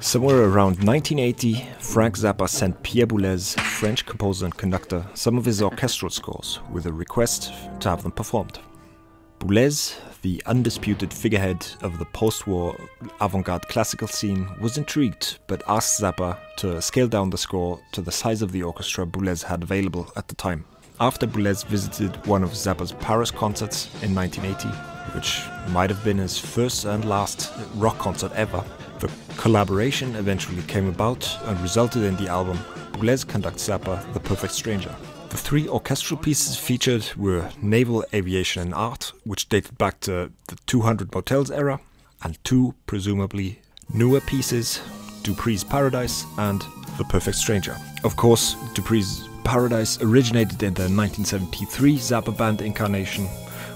Somewhere around 1980, Frank Zappa sent Pierre Boulez, French composer and conductor, some of his orchestral scores with a request to have them performed. Boulez, the undisputed figurehead of the post-war avant-garde classical scene, was intrigued but asked Zappa to scale down the score to the size of the orchestra Boulez had available at the time. After Boulez visited one of Zappa's Paris concerts in 1980, which might have been his first and last rock concert ever, the collaboration eventually came about and resulted in the album Boulez Conducts Zappa, The Perfect Stranger. The three orchestral pieces featured were Naval, Aviation and Art, which dated back to the 200 Motels era, and two presumably newer pieces, Dupree's Paradise and The Perfect Stranger. Of course, Dupree's Paradise originated in the 1973 Zappa band incarnation,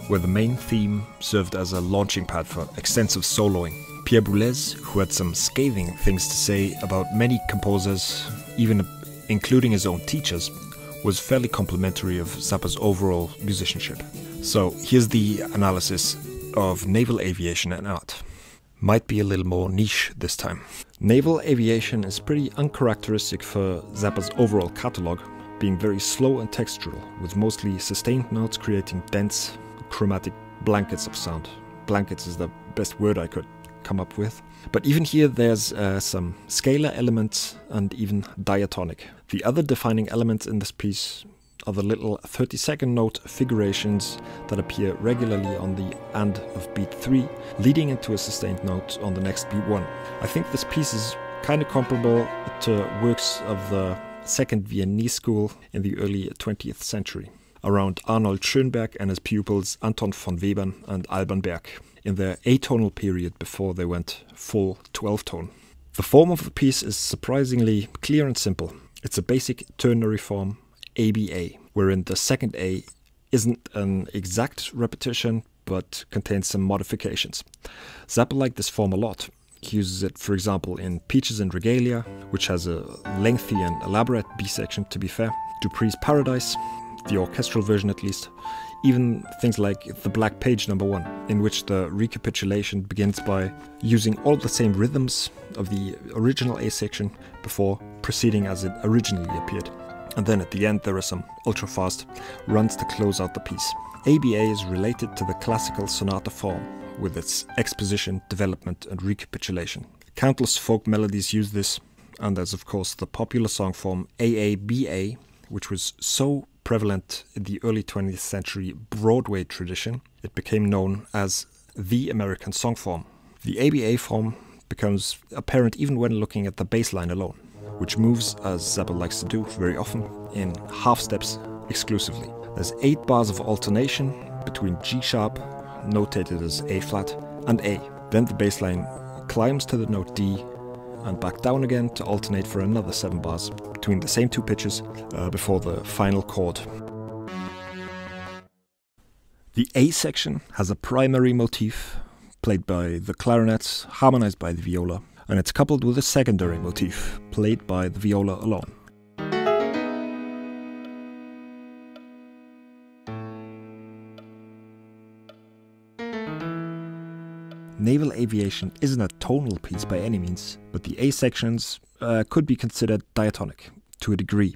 where the main theme served as a launching pad for extensive soloing. Pierre Boulez, who had some scathing things to say about many composers, even including his own teachers, was fairly complimentary of Zappa's overall musicianship. So here's the analysis of Naval, Aviation and Art. Might be a little more niche this time. Naval Aviation is pretty uncharacteristic for Zappa's overall catalogue, being very slow and textural, with mostly sustained notes creating dense, chromatic blankets of sound. Blankets is the best word I could come up with. But even here there's some scalar elements and even diatonic. The other defining elements in this piece are the little 30-second note figurations that appear regularly on the end of beat 3, leading into a sustained note on the next beat 1. I think this piece is kind of comparable to works of the second Viennese school in the early 20th century, around Arnold Schönberg and his pupils Anton von Webern and Alban Berg, in their atonal period before they went full 12-tone. The form of the piece is surprisingly clear and simple. It's a basic ternary form, ABA, wherein the second A isn't an exact repetition but contains some modifications. Zappa liked this form a lot. He uses it, for example, in Peaches and Regalia, which has a lengthy and elaborate B section, to be fair, Dupree's Paradise, the orchestral version at least, even things like the Black Page No. 1, in which the recapitulation begins by using all the same rhythms of the original A section before proceeding as it originally appeared. And then at the end there are some ultra-fast runs to close out the piece. ABA is related to the classical sonata form, with its exposition, development and recapitulation. Countless folk melodies use this, and there's of course the popular song form AABA, which was so prevalent in the early 20th century Broadway tradition, it became known as the American song form. The ABA form becomes apparent even when looking at the bass line alone, which moves, as Zappa likes to do very often, in half steps exclusively. There's 8 bars of alternation between G sharp, notated as A flat, and A. Then the bass line climbs to the note D and back down again to alternate for another 7 bars between the same 2 pitches before the final chord. The A section has a primary motif played by the clarinets, harmonized by the viola, and it's coupled with a secondary motif played by the viola alone. Naval Aviation isn't a tonal piece by any means, but the A sections could be considered diatonic, to a degree.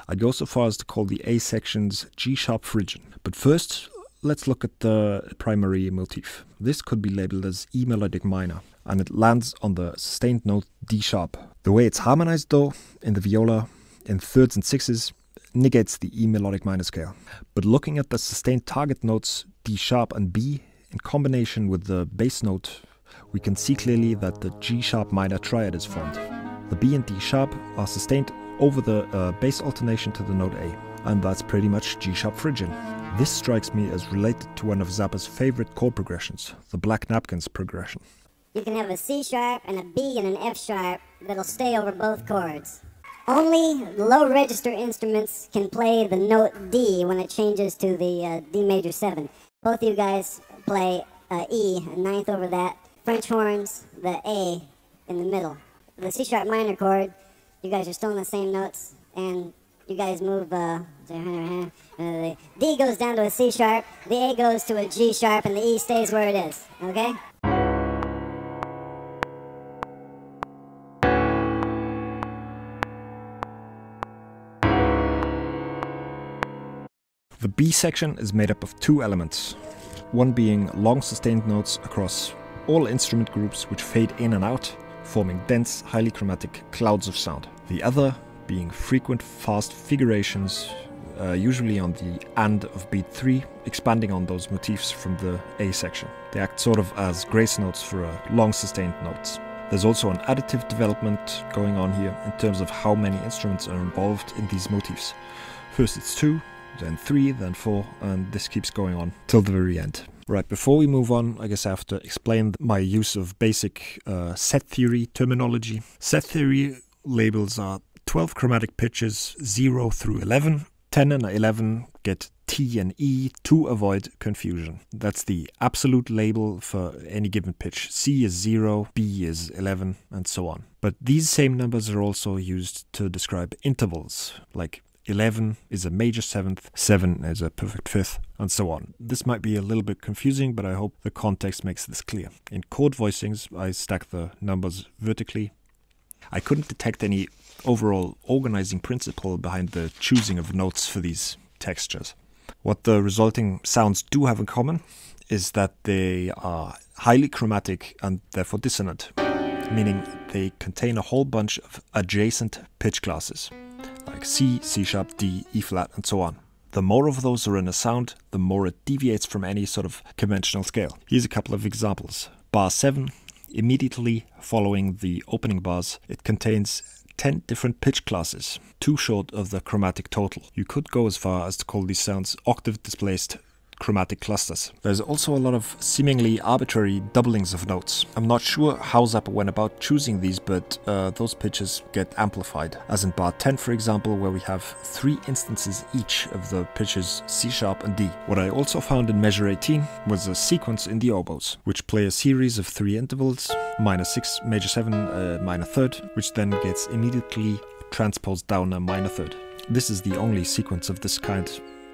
I'd go so far as to call the A sections G-sharp Phrygian. But first, let's look at the primary motif. This could be labeled as E melodic minor, and it lands on the sustained note D-sharp. The way it's harmonized though, in the viola, in thirds and sixes, negates the E melodic minor scale. But looking at the sustained target notes D-sharp and B, in combination with the bass note, we can see clearly that the G-sharp minor triad is formed. The B and D sharp are sustained over the bass alternation to the note A, and that's pretty much G-sharp Phrygian. This strikes me as related to one of Zappa's favorite chord progressions, the Black Napkins progression. You can have a C sharp and a B and an F sharp that'll stay over both chords. Only low register instruments can play the note D when it changes to the D major 7. Both of you guys play E, a ninth over that. French horns, the A in the middle. The C sharp minor chord, you guys are still in the same notes, and you guys move, the D goes down to a C sharp, the A goes to a G sharp, and the E stays where it is, okay? The B section is made up of two elements, one being long sustained notes across all instrument groups which fade in and out, forming dense, highly chromatic clouds of sound. The other being frequent fast figurations, usually on the and of beat 3, expanding on those motifs from the A section. They act sort of as grace notes for long sustained notes. There's also an additive development going on here in terms of how many instruments are involved in these motifs. First it's 2, then 3, then 4, and this keeps going on till the very end. Right, before we move on, I guess I have to explain my use of basic set theory terminology. Set theory labels are 12 chromatic pitches 0 through 11. 10 and 11 get T and E to avoid confusion. That's the absolute label for any given pitch. C is 0, B is 11, and so on. But these same numbers are also used to describe intervals, like 11 is a major 7th, 7 is a perfect 5th, and so on. This might be a little bit confusing, but I hope the context makes this clear. In chord voicings, I stack the numbers vertically. I couldn't detect any overall organizing principle behind the choosing of notes for these textures. What the resulting sounds do have in common is that they are highly chromatic and therefore dissonant, meaning they contain a whole bunch of adjacent pitch classes, like C, C sharp, D, E flat, and so on. The more of those are in a sound, the more it deviates from any sort of conventional scale. Here's a couple of examples. Bar 7, immediately following the opening bars, it contains 10 different pitch classes, 2 short of the chromatic total. You could go as far as to call these sounds octave displaced chromatic clusters. There's also a lot of seemingly arbitrary doublings of notes. I'm not sure how Zappa went about choosing these, but those pitches get amplified, as in bar 10 for example, where we have 3 instances each of the pitches C sharp and D. What I also found in measure 18 was a sequence in the oboes, which play a series of 3 intervals, minor 6, major 7, minor 3rd, which then gets immediately transposed down a minor 3rd. This is the only sequence of this kind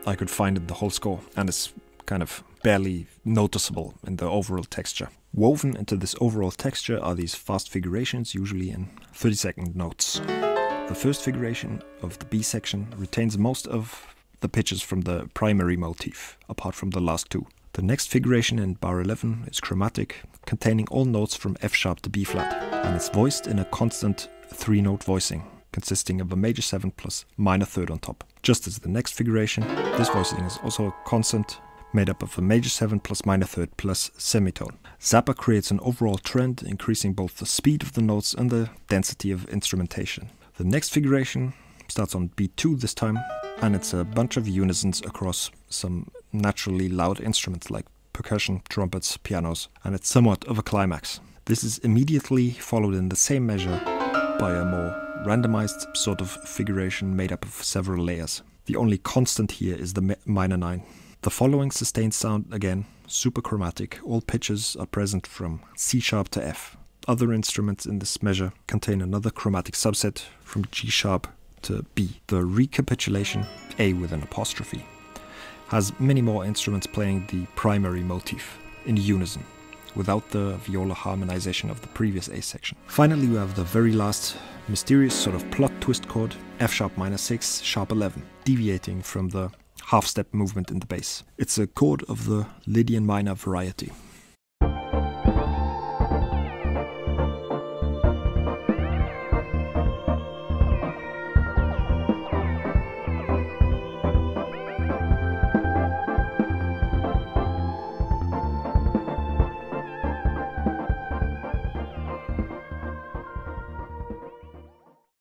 I could find in the whole score, and it's kind of barely noticeable in the overall texture. Woven into this overall texture are these fast figurations, usually in 30-second notes. The first figuration of the B section retains most of the pitches from the primary motif, apart from the last 2. The next figuration in bar 11 is chromatic, containing all notes from F sharp to B flat, and it's voiced in a constant 3-note voicing, consisting of a major 7 plus minor 3rd on top. Just as the next figuration, this voicing is also a constant, made up of a major 7 plus minor 3rd plus semitone. Zappa creates an overall trend, increasing both the speed of the notes and the density of instrumentation. The next figuration starts on beat 2 this time, and it's a bunch of unisons across some naturally loud instruments like percussion, trumpets, pianos, and it's somewhat of a climax. This is immediately followed in the same measure by a more randomized sort of figuration made up of several layers. The only constant here is the minor 9. The following sustained sound, again, super chromatic. All pitches are present from C sharp to F. Other instruments in this measure contain another chromatic subset from G sharp to B. The recapitulation, A with an apostrophe, has many more instruments playing the primary motif in unison, without the viola harmonization of the previous A section. Finally, we have the very last mysterious sort of plot twist chord, F sharp minor 6, sharp 11, deviating from the half-step movement in the bass. It's a chord of the Lydian minor variety.